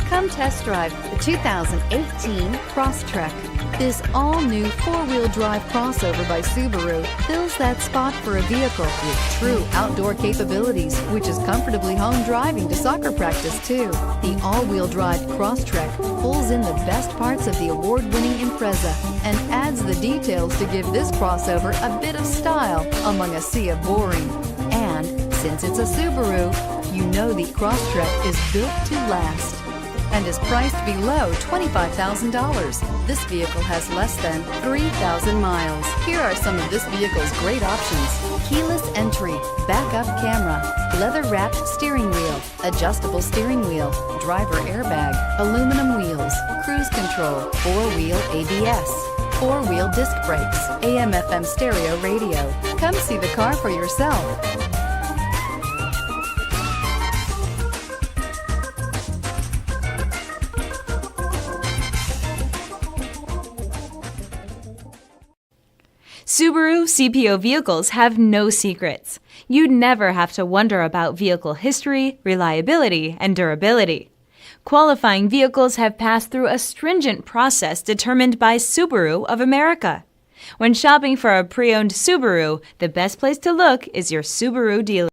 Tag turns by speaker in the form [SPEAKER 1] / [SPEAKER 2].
[SPEAKER 1] Come test drive the 2018 Crosstrek. This all-new four-wheel drive crossover by Subaru fills that spot for a vehicle with true outdoor capabilities, which is comfortably home driving to soccer practice too. The all-wheel drive Crosstrek pulls in the best parts of the award-winning Impreza and adds the details to give this crossover a bit of style among a sea of boring. And since it's a Subaru, you know the Crosstrek is built to last and is priced below $25,000. This vehicle has less than 3,000 miles. Here are some of this vehicle's great options: keyless entry, backup camera, leather-wrapped steering wheel, adjustable steering wheel, driver airbag, aluminum wheels, cruise control, four-wheel ABS, four-wheel disc brakes, AM/FM stereo radio. Come see the car for yourself.
[SPEAKER 2] Subaru CPO vehicles have no secrets. You'd never have to wonder about vehicle history, reliability, and durability. Qualifying vehicles have passed through a stringent process determined by Subaru of America. When shopping for a pre-owned Subaru, the best place to look is your Subaru dealer.